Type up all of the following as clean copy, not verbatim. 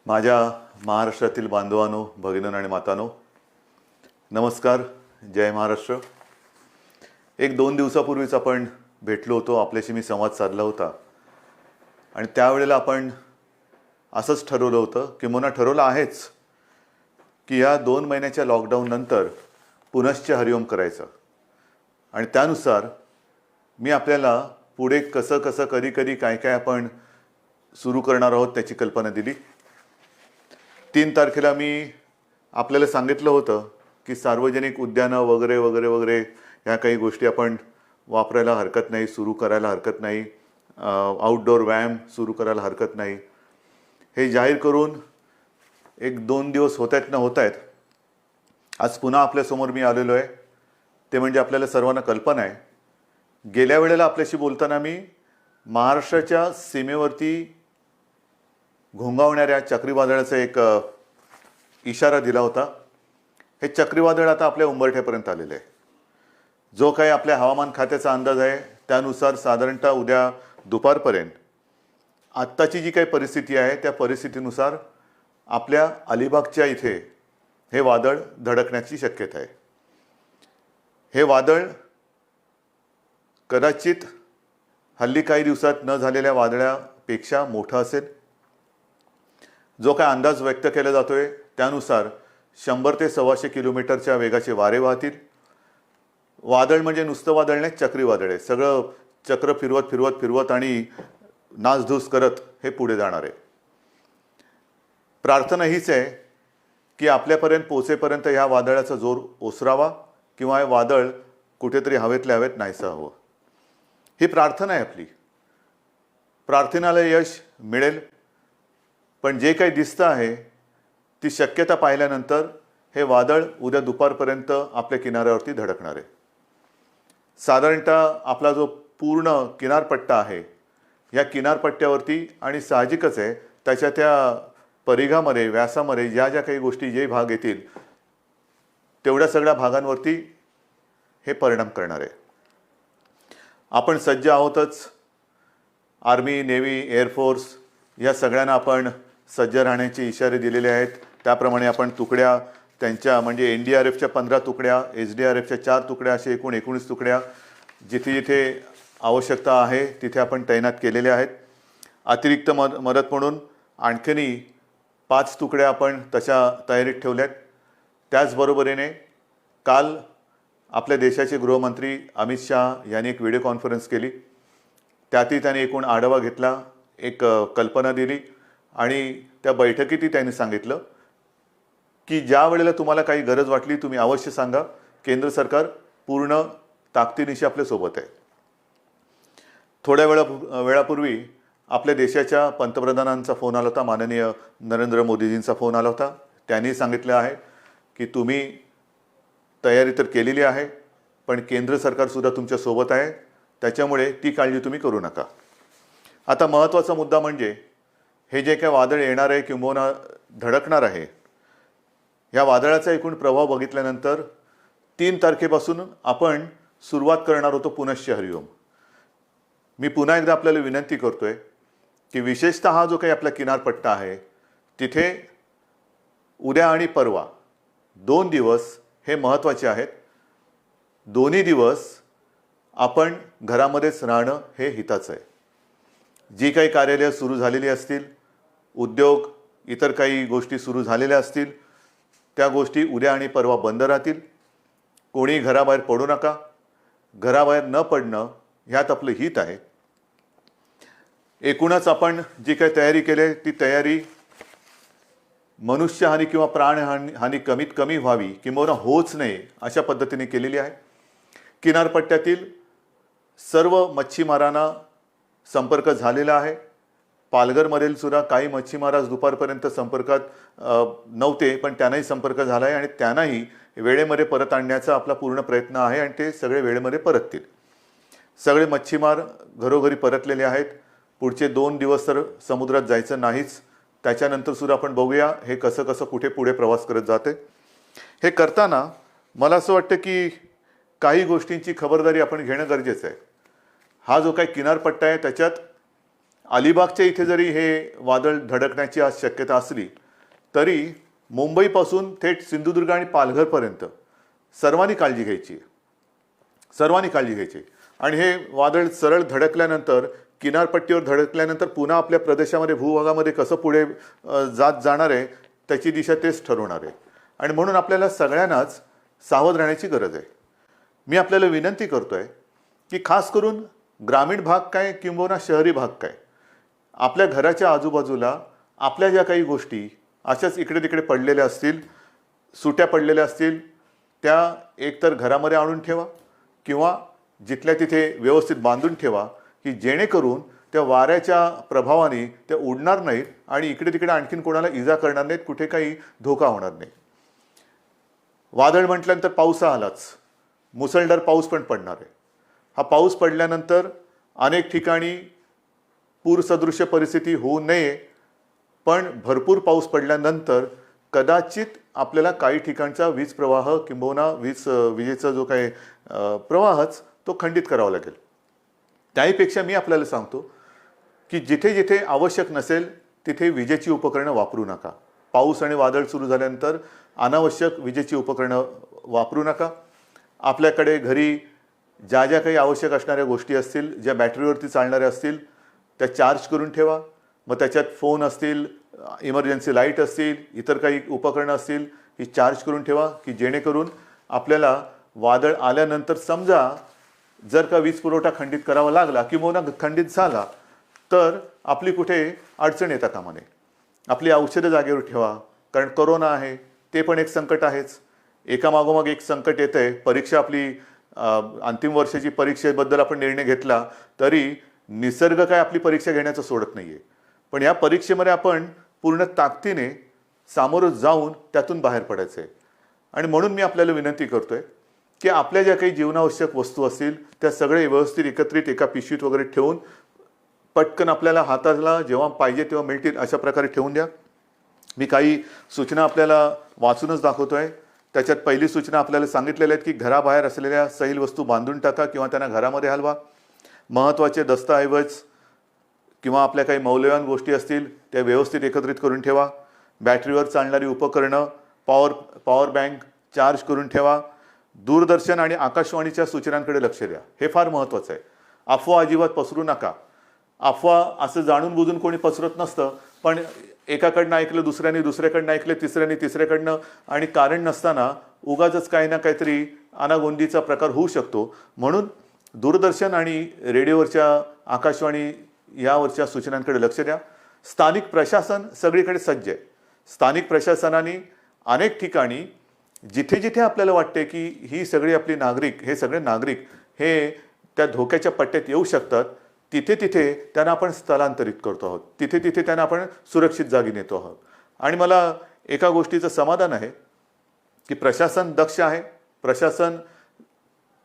माझ्या महाराष्ट्रातील बांधवांनो, भगिनींनो आणि मातांनो, नमस्कार. जय महाराष्ट्र. एक दोन दिवसापूर्वीच आपण भेटलो होतो, आपल्याशी मी संवाद साधला होता आणि त्यावेळेला आपण असंच ठरवलं होतं, किंवा ठरवलं आहेच, की या 2 महिन्याच्या लॉकडाऊन नंतर पुनश्च हरिओम करायचं. आणि त्यानुसार मी आपल्याला पुढे कसं कसं कधी कधी काय काय आपण सुरू करणार आहोत त्याची कल्पना दिली. 3 तारखेला मी आपल्याला सांगितलं होतं की सार्वजनिक उद्यानं वगैरे वगैरे वगैरे ह्या काही गोष्टी आपण वापरायला हरकत नाही, सुरू करायला हरकत नाही, आउटडोअर व्यायाम सुरू करायला हरकत नाही. हे जाहीर करून 1-2 दिवस होत आहेत. आज पुन्हा आपल्यासमोर मी आलेलो आहे. ते म्हणजे आपल्याला सर्वांना कल्पना आहे, गेल्या वेळेला आपल्याशी बोलताना मी महाराष्ट्राच्या सीमेवरती घोंगावणाऱ्या चक्रीवादळाचा एक इशारा दिला होता. हे चक्रीवादळ आता आपल्या उंबरठ्यापर्यंत आलेलं आहे. जो काही आपल्या हवामान खात्याचा अंदाज आहे त्यानुसार साधारणतः उद्या दुपारपर्यंत आत्ताची जी काही परिस्थिती आहे त्या परिस्थितीनुसार आपल्या अलिबागच्या इथे हे वादळ धडकण्याची शक्यता आहे. हे वादळ कदाचित हल्ली काही दिवसात न झालेल्या वादळापेक्षा मोठं असेल. जो काय अंदाज व्यक्त केला जातोय त्यानुसार 100 ते 125 किलोमीटरच्या वेगाचे वारे वाहतील. वादळ म्हणजे नुसतं वादळ नाही, चक्रीवादळ आहे. सगळं चक्र फिरवत फिरवत फिरवत आणि नासधूस करत हे पुढे जाणार आहे. प्रार्थना हीच आहे की आपल्यापर्यंत पोहोचेपर्यंत ह्या वादळाचा जोर ओसरावा किंवा हे वादळ कुठेतरी हवेतल्या हवेत नाहीसं हवं. ही प्रार्थना आहे आपली. प्रार्थनेला यश मिळेल. पण जे काही दिसतं आहे ती शक्यता पाहिल्यानंतर हे वादळ उद्या दुपारपर्यंत आपल्या किनाऱ्यावरती धडकणार आहे. साधारणतः आपला जो पूर्ण किनारपट्टा आहे या किनारपट्ट्यावरती, आणि साहजिकच आहे त्याच्या त्या परिघामध्ये व्यासामध्ये ज्या ज्या काही गोष्टी जे भाग येतील तेवढ्या सगळ्या भागांवरती हे परिणाम करणार आहे. आपण सज्ज आहोतच. आर्मी, नेव्ही, एअरफोर्स या सगळ्यांना आपण सज्ज राहण्याचे इशारे दिलेले आहेत. त्याप्रमाणे आपण तुकड्या त्यांच्या म्हणजे NDRFच्या 15 तुकड्या, SDRFच्या 4 तुकड्या, असे एकूण 19 तुकड्या जिथे जिथे आवश्यकता आहे तिथे आपण तैनात केलेल्या आहेत. अतिरिक्त मदत म्हणून आणखीनही 5 तुकड्या आपण तशा तयारीत ठेवल्यात. त्याचबरोबरीने काल आपल्या देशाचे गृहमंत्री अमित शाह यांनी एक व्हिडिओ कॉन्फरन्स केली. त्यातही त्यांनी एकूण आढावा घेतला, एक कल्पना दिली आणि त्या बैठकीतही त्यांनी सांगितलं की ज्या वेळेला तुम्हाला काही गरज वाटली तुम्ही अवश्य सांगा. केंद्र सरकार पूर्ण ताकदीनिशी आपल्यासोबत आहे. थोड्या वेळापूर्वी आपल्या देशाच्या पंतप्रधानांचा फोन आला होता, माननीय नरेंद्र मोदीजींचा फोन आला होता. त्यांनी सांगितलं आहे की तुम्ही तयारी तर केलेली आहे पण केंद्र सरकारसुद्धा तुमच्यासोबत आहे, त्याच्यामुळे ती काळजी तुम्ही करू नका. आता महत्त्वाचा मुद्दा म्हणजे हे जे काय वादळ येणार आहे किंवा धडकणार आहे, या वादळाचा एकूण प्रभाव बघितल्यानंतर 3 तारखेपासून आपण सुरुवात करणार होतो पुनश्च हरिओम. मी पुन्हा एकदा आपल्याला विनंती करतोय की विशेषतः हा जो काही आपला किनारपट्टा आहे तिथे उद्या आणि परवा 2 दिवस हे महत्त्वाचे आहेत. दोन्ही दिवस आपण घरामध्येच राहणं हे हिताचं आहे. जी काही कार्यालयं सुरू झालेली असतील, उद्योग, इतर काही गोष्टी सुरू झालेल्या असतील, त्या गोष्टी उद्या आणि परवा बंद राहतील. कोणी घराबाहेर पडू नका. घराबाहेर न पडणं ह्यात आपलं हित आहे. एकूणच आपण जी काही तयारी केली ती तयारी मनुष्यहानी किंवा प्राणहानी कमीत कमी व्हावी किंवा होच नये अशा पद्धतीने केलेली आहे. किनारपट्ट्यातील सर्व मच्छीमारांना संपर्क झालेला आहे. पालघरमधील सुद्धा काही मच्छीमार आज दुपारपर्यंत संपर्कात नव्हते पण त्यांनाही संपर्क झाला आहे आणि त्यांनाही वेळेमध्ये परत आणण्याचा आपला पूर्ण प्रयत्न आहे आणि ते सगळे वेळेमध्ये परततील. सगळे मच्छीमार घरोघरी परतलेले आहेत. पुढचे 2 दिवस तर समुद्रात जायचं नाहीच. त्याच्यानंतर सुद्धा आपण बघूया हे कसं कसं कुठे पुढे प्रवास करत जाते. हे करताना मला असं वाटतं की काही गोष्टींची खबरदारी आपण घेणं गरजेचं आहे. हा जो काही किनारपट्टा आहे त्याच्यात अलिबागच्या इथे जरी हे वादळ धडकण्याची आज शक्यता असली तरी मुंबईपासून थेट सिंधुदुर्ग आणि पालघरपर्यंत सर्वांनी काळजी घ्यायची आहे. सर्वांनी काळजी घ्यायची. आणि हे वादळ सरळ धडकल्यानंतर, किनारपट्टीवर धडकल्यानंतर पुन्हा आपल्या प्रदेशामध्ये, भूभागामध्ये कसं पुढे जात जाणार आहे त्याची दिशा तेच ठरवणार आहे. आणि म्हणून आपल्याला सगळ्यांनाच सावध राहण्याची गरज आहे. मी आपल्याला विनंती करतोय की खास करून ग्रामीण भाग काय किंबहुना शहरी भाग काय, आपल्या घराच्या आजूबाजूला आपल्या ज्या काही गोष्टी अशाच इकडे तिकडे पडलेल्या असतील, सुट्या पडलेल्या असतील, त्या एकतर घरामध्ये आणून ठेवा किंवा जिथल्या तिथे व्यवस्थित बांधून ठेवा की जेणेकरून त्या वाऱ्याच्या प्रभावाने त्या उडणार नाहीत आणि इकडे तिकडे आणखीन कोणाला इजा करणार नाहीत, कुठे काही धोका होणार नाही. वादळ म्हटल्यानंतर पाऊस आलाच, मुसळधार पाऊस पण पडणार आहे. हा पाऊस पडल्यानंतर अनेक ठिकाणी पूरसदृश्य परिस्थिती होऊ नये, पण भरपूर पाऊस पडल्यानंतर कदाचित आपल्याला काही ठिकाणचा वीज प्रवाह किंबहुना विजेचा जो काही प्रवाहच तो खंडित करावा लागेल. त्याहीपेक्षा मी आपल्याला सांगतो की जिथे जिथे आवश्यक नसेल तिथे विजेची उपकरणं वापरू नका. पाऊस आणि वादळ सुरू झाल्यानंतर अनावश्यक विजेची उपकरणं वापरू नका. आपल्याकडे घरी ज्या ज्या काही आवश्यक असणाऱ्या गोष्टी असतील, ज्या बॅटरीवरती चालणाऱ्या असतील, त्या चार्ज करून ठेवा. मग त्याच्यात फोन असतील, इमर्जन्सी लाईट असतील, इतर काही उपकरणं असतील, ही चार्ज करून ठेवा की जेणेकरून आपल्याला वादळ आल्यानंतर समजा जर का वीज पुरवठा खंडित करावा लागला किंवा खंडित झाला तर आपली कुठे अडचण येता कामा नये. आपली औषधं जागेवर ठेवा, कारण कोरोना आहे ते पण एक संकट आहेच. एकामागोमाग एक संकट येतं आहे. परीक्षा आपली अंतिम वर्षाची परीक्षेबद्दल आपण निर्णय घेतला तरी निसर्ग काय आपली परीक्षा घेण्याचं सोडत नाही आहे. पण या परीक्षेमध्ये आपण पूर्ण ताकदीने सामोरं जाऊन त्यातून बाहेर पडायचं आहे. आणि म्हणून मी आपल्याला विनंती करतोय की आपल्या ज्या काही जीवनावश्यक वस्तू असतील त्या सगळे व्यवस्थित एकत्रित एका पिशवीत वगैरे ठेवून पटकन आपल्याला हाताला जेव्हा पाहिजे तेव्हा मिळतील अशा प्रकारे ठेवून द्या. मी काही सूचना आपल्याला वाचूनच दाखवतोय. त्याच्यात पहिली सूचना आपल्याला सांगितलेल्या आहेत की घराबाहेर असलेल्या सैल वस्तू बांधून टाका किंवा त्यांना घरामध्ये हलवा. महत्त्वाचे दस्तऐवज किंवा आपल्या काही मौल्यवान गोष्टी असतील त्या व्यवस्थित एकत्रित करून ठेवा. बॅटरीवर चालणारी उपकरणं, पॉवर बँक चार्ज करून ठेवा. दूरदर्शन आणि आकाशवाणीच्या सूचनांकडे लक्ष द्या. हे फार महत्त्वाचं आहे. अफवा अजिबात पसरू नका. अफवा असं जाणून बुजून कोणी पसरत नसतं, पण एकाकडनं ऐकलं दुसऱ्याने, दुसऱ्याकडनं ऐकलं तिसऱ्याने, तिसऱ्याकडनं, आणि कारण नसताना उगाचच काही ना काहीतरी अनागोंदीचा प्रकार होऊ शकतो. म्हणून दूरदर्शन आणि रेडिओवरच्या, आकाशवाणी यावरच्या सूचनांकडे लक्ष द्या. स्थानिक प्रशासन सगळीकडे सज्ज आहे. स्थानिक प्रशासनाने अनेक ठिकाणी जिथे जिथे आपल्याला वाटते की ही सगळी आपली नागरिक, हे सगळे नागरिक हे त्या धोक्याच्या पट्ट्यात येऊ शकतात, तिथे तिथे त्यांना आपण स्थलांतरित करतो आहोत. तिथे तिथे त्यांना आपण सुरक्षित जागी नेतो आहोत. आणि मला एका गोष्टीचं समाधान आहे की प्रशासन दक्ष आहे, प्रशासन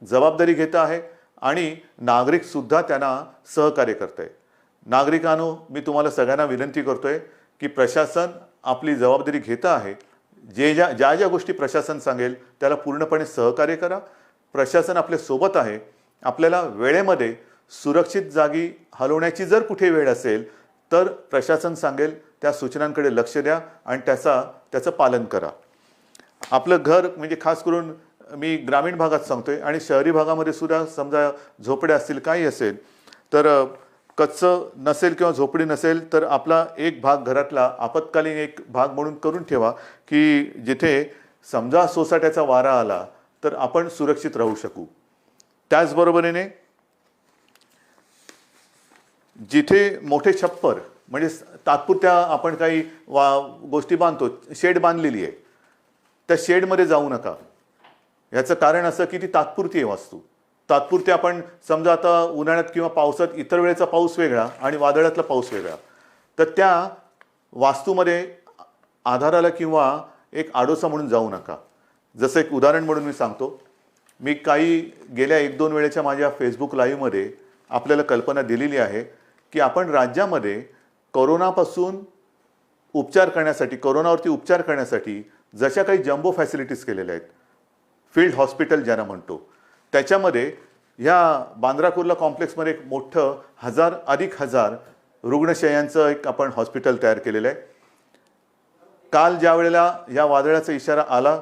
जबाबदारी घेत आहे आणि नागरिकसुद्धा त्यांना सहकार्य करत आहे. नागरिकांनो, मी तुम्हाला सगळ्यांना विनंती करतोय की प्रशासन आपली जबाबदारी घेत आहे. ज्या ज्या गोष्टी प्रशासन सांगेल त्याला पूर्णपणे सहकार्य करा. प्रशासन आपल्या सोबत आहे. आपल्याला वेळेमध्ये सुरक्षित जागी हलवण्याची जर कुठे वेळ असेल तर प्रशासन सांगेल त्या सूचनांकडे लक्ष द्या आणि त्याचं पालन करा. आपलं घर म्हणजे खास करून मी ग्रामीण भागात सांगतोय आणि शहरी भागामध्ये सुद्धा समजा झोपड्या असतील, काही असेल तर कच्चं नसेल किंवा झोपडी नसेल तर आपला एक भाग घरातला आपत्कालीन एक भाग म्हणून करून ठेवा की जिथे समजा सोसाट्याचा वारा आला तर आपण सुरक्षित राहू शकू. त्याचबरोबरीने जिथे मोठे छप्पर म्हणजे तात्पुरत्या आपण काही गोष्टी बांधतो, शेड बांधलेली आहे, त्या शेडमध्ये जाऊ नका. याचं कारण असं की ती तात्पुरती आहे वास्तू. तात्पुरती आपण समजा आता उन्हाळ्यात किंवा पावसात इतर वेळेचा पाऊस वेगळा आणि वादळातला पाऊस वेगळा, तर त्या वास्तूमध्ये आधाराला किंवा एक आडोसा म्हणून जाऊ नका. जसं एक उदाहरण म्हणून मी सांगतो, मी काही गेल्या 1-2 वेळेच्या माझ्या फेसबुक लाईव्हमध्ये आपल्याला कल्पना दिलेली आहे की आपण राज्यामध्ये कोरोनापासून उपचार करण्यासाठी, कोरोनावरती उपचार करण्यासाठी जशा काही जम्बो फॅसिलिटीज केलेल्या आहेत, फील्ड हॉस्पिटल ज्यांना म्हणतो, त्याच्यामध्ये ह्या बांद्रा कुर्ला कॉम्प्लेक्समध्ये एक मोठं 1000 अधिक 1000 रुग्णशय्यांचं एक आपण हॉस्पिटल तयार केलेलं आहे. काल ज्या वेळेला या वादळाचा इशारा आला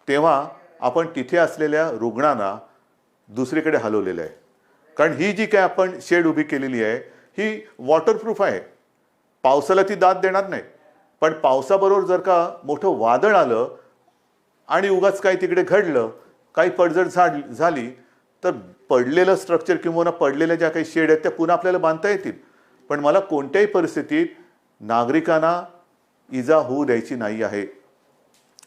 तेव्हा आपण तिथे असलेल्या रुग्णांना दुसरीकडे हलवलेलं आहे. कारण ही जी काय आपण शेड उभी केलेली आहे ही वॉटरप्रूफ आहे. पावसाला ती दाद देणार नाही, पण पावसाबरोबर जर का मोठं वादळ आलं आणि उगाच काही तिकडे घडलं, काही पडझड झाली तर पडलेलं स्ट्रक्चर किंवा पडलेल्या ज्या काही शेड आहेत त्या पुन्हा आपल्याला बांधता येतील. पण मला कोणत्याही परिस्थितीत नागरिकांना इजा होऊ द्यायची नाही आहे.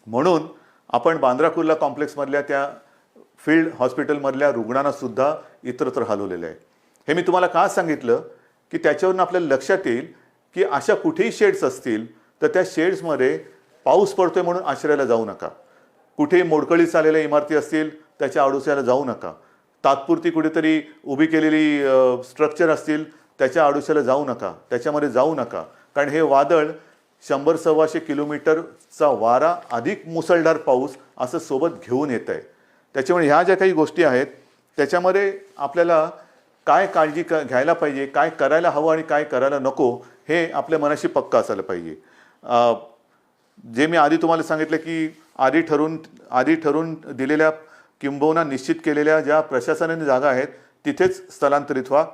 म्हणून आपण बांद्रा कुर्ला कॉम्प्लेक्समधल्या त्या फील्ड हॉस्पिटलमधल्या रुग्णांना सुद्धा इतरत्र हलवलेलं आहे. हे मी तुम्हाला का सांगितलं की त्याच्यावरून आपल्याला लक्षात येईल की अशा कुठेही शेड्स असतील तर त्या शेड्समध्ये पाऊस पडतोय म्हणून आश्रयाला जाऊ नका. कुठेही मोडकळीस आलेल्या इमारती असतील त्याच्या आडोशाला जाऊ नका. तात्पुरती कुठेतरी उभी केलेली स्ट्रक्चर असतील त्याच्या आडोशाला जाऊ नका, त्याच्यामध्ये जाऊ नका. कारण हे वादळ 100-125 किलोमीटरचा वारा अधिक मुसळधार पाऊस असं सोबत घेऊन येत आहे. त्याच्यामुळे ह्या ज्या काही गोष्टी आहेत त्याच्यामध्ये आपल्याला काय काळजी घ्यायला पाहिजे, काय करायला हवं आणि काय करायला नको हे आपल्या मनाशी पक्का असायला पाहिजे. जे मी आधी तुम्हाला सांगितलं की आधी ठरून दिलेल्या किंबहुना निश्चित केलेल्या ज्या प्रशासनाने जागा आहेत तिथेच स्थलांतरित व्हा.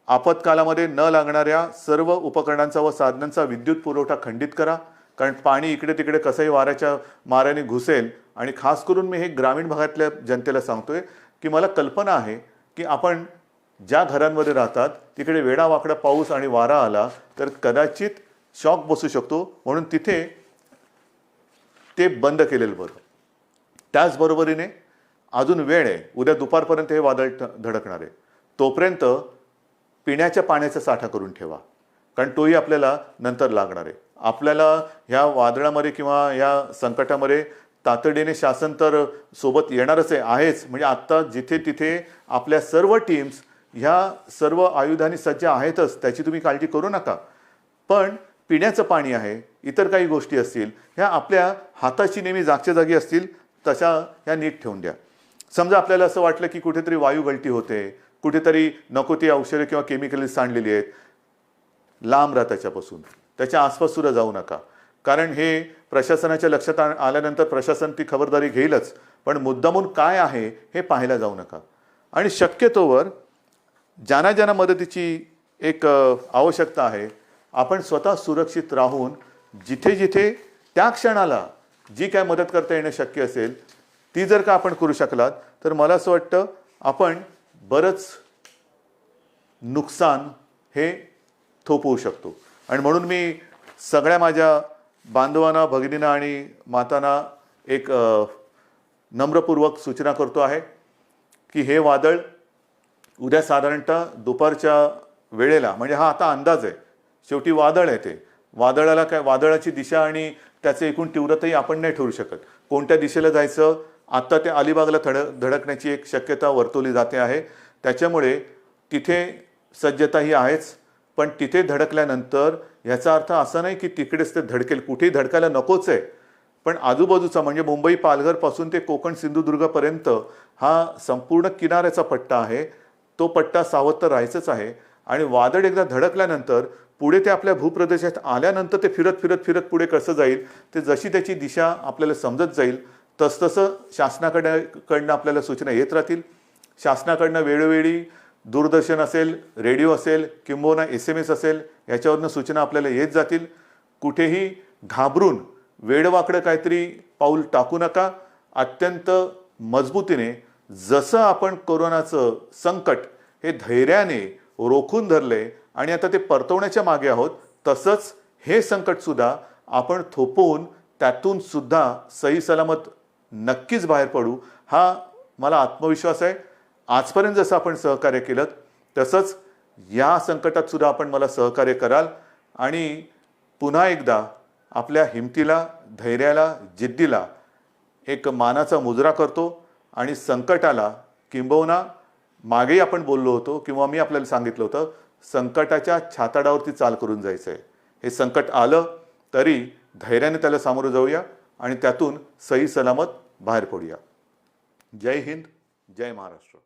आपत्कालामध्ये न लागणाऱ्या सर्व उपकरणांचा व साधनांचा विद्युत पुरवठा खंडित करा. कारण पाणी इकडे तिकडे कसंही वाऱ्याच्या माऱ्याने घुसेल. आणि खास करून मी हे ग्रामीण भागातल्या जनतेला सांगतोय की मला कल्पना आहे की आपण ज्या घरांमध्ये राहतात तिकडे वेडावाकडा पाऊस आणि वारा आला तर कदाचित शॉक बसू शकतो. म्हणून तिथे ते बंद केलेलं बरं. त्याचबरोबरीने अजून वेळ आहे, उद्या दुपारपर्यंत हे वादळ धडकणार आहे. तोपर्यंत पिण्याच्या पाण्याचा साठा करून ठेवा, कारण तोही आपल्याला नंतर लागणार आहे. आपल्याला ह्या वादळामध्ये किंवा या संकटामध्ये तातडीने शासन तर सोबत येणारच आहेच. म्हणजे आत्ता जिथे तिथे आपल्या सर्व टीम्स ह्या सर्व आयुधांनी सज्ज आहेतच, त्याची तुम्ही काळजी करू नका. पण पिण्याचं पाणी आहे, इतर काही गोष्टी असतील ह्या आपल्या हाताची नेहमी जागच्या जागी असतील तशा ह्या नीट ठेवून द्या. समजा आपल्याला असं वाटलं की कुठेतरी वायू गळती होते, कुठेतरी नको ती औषधे किंवा केमिकल सांडलेली आहेत, लांब राहा त्याच्यापासून, त्याच्या आसपास सुद्धा जाऊ नका. कारण हे प्रशासनाच्या लक्षात आल्यानंतर प्रशासन ती खबरदारी घेईलच, पण मुद्दामून काय आहे हे पाहायला जाऊ नका. आणि शक्यतोवर ज्यांना मदतीची एक आवश्यकता आहे आपण स्वतः सुरक्षित राहून जिथे जिथे त्या क्षणाला जी काय मदत करता येणं शक्य असेल ती जर का आपण करू शकलात तर मला असं वाटतं आपण बरंच नुकसान हे थोपवू शकतो. आणि म्हणून मी सगळ्या माझ्या बांधवांना, भगिनींना आणि मातांना एक नम्रपूर्वक सूचना करतो आहे की हे वादळ उद्या साधारणतः दुपारच्या वेळेला, म्हणजे हा आता अंदाज आहे, शेवटी वादळ आहे ते, वादळाला काय वादळाची दिशा आणि त्याचे एकूण तीव्रताही आपण नाही ठरवू शकत. कोणत्या दिशेला जायचं आत्ता ते अलिबागला धडकण्याची एक शक्यता वर्तवली जाते आहे. त्याच्यामुळे तिथे सज्जता ही आहेच, पण तिथे धडकल्यानंतर याचा अर्थ असा नाही की तिकडेच ते धडकेल, कुठेही धडकायला नकोच आहे. पण आजूबाजूचा म्हणजे मुंबई पालघरपासून ते कोकण सिंधुदुर्गपर्यंत हा संपूर्ण किनाऱ्याचा पट्टा आहे. तो पट्टा सावध तर राहायचंच आहे. आणि वादळ एकदा धडकल्यानंतर पुढे ते आपल्या भूप्रदेशात आल्यानंतर ते फिरत फिरत फिरत पुढे कसं जाईल ते जशी त्याची दिशा आपल्याला समजत जाईल तसतसं शासनाकडनं आपल्याला सूचना येत राहतील. शासनाकडनं वेळोवेळी दूरदर्शन असेल, रेडिओ असेल, किंबहुना SMS असेल, याच्यावरनं सूचना आपल्याला येत जातील. कुठेही घाबरून वेडवाकडं काहीतरी पाऊल टाकू नका. अत्यंत मजबूतीने जसं आपण कोरोनाचं संकट हे धैर्याने रोखून धरले आणि आता ते परतवण्याच्या मागे आहोत, तसंच हे संकट सुद्धा आपण थोपवून त्यातून सुद्धा सही सलामत नक्कीच बाहेर पडू, हा मला आत्मविश्वास आहे. आजपर्यंत जसं आपण सहकार्य केलं तसंच या संकटात सुद्धा आपण मला सहकार्य कराल. आणि पुन्हा एकदा आपल्या हिमतीला, धैर्याला, जिद्दीला एक मानाचा मुजरा करतो. आणि संकटाला किंबहुना मागेही आपण बोललो होतो किंवा मी आपल्याला सांगितलं होतं, संकटाच्या छाताडावरती चाल करून जायचं आहे. हे संकट आलं तरी धैर्याने त्याला सामोरं जाऊया आणि त्यातून सही सलामत बाहेर पडूया. जय हिंद, जय महाराष्ट्र.